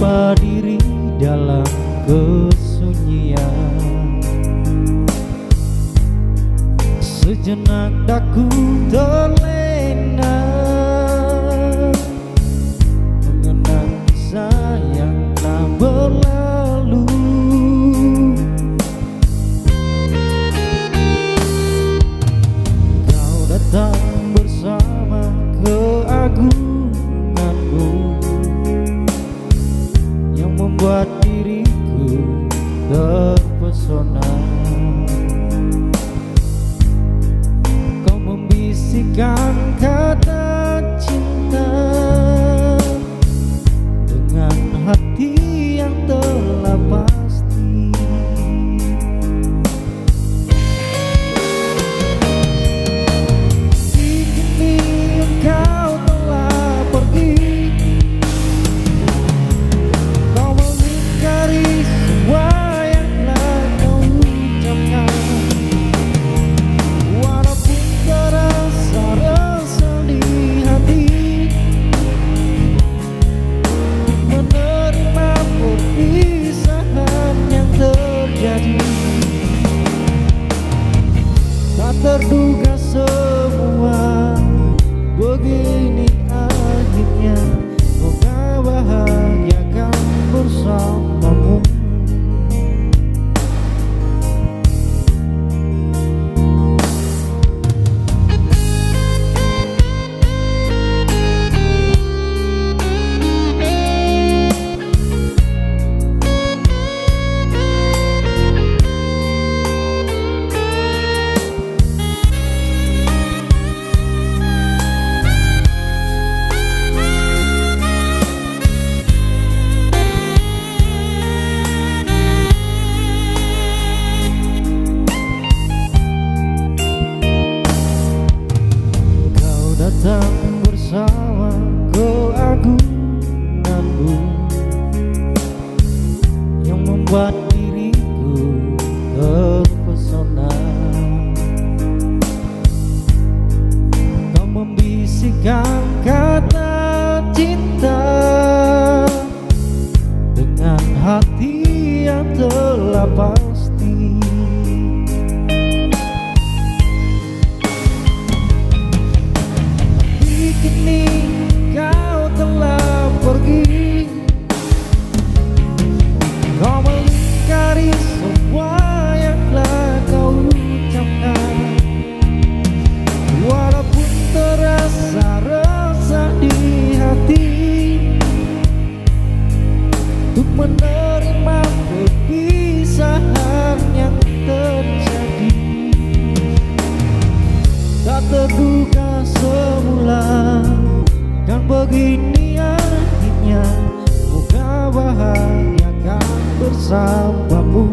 lupa diri dalam kesunyian. Sejenak daku terlena mengenang kisah yang telah berlalu. Kau datang bersama keagunganmu yang membuat diriku terpesona. Kau membisikkan kata cinta dengan hati yang telah pasti. Kini engkau telah pergi, kau mengingkari semua yang telah kau ucapkan. Walaupun terasa resah di hati, menerima perpisahan yang terjadi. Tak terduga semua begini akhirnya. Moga bahagiakan bersamamu. Datang bersama keagunganmu yang membuat diriku terpesona. Kau membisikkan kata cinta dengan hati yang telah pasti. Kini kau telah pergi, kau mengingkari semua yang telah kau ucapkan. Walaupun terasa resah di hati untuk menerima perpisahan yang terjadi. Tak terduga semula kan begini akhirnya. Moga bahagiakan bersamamu.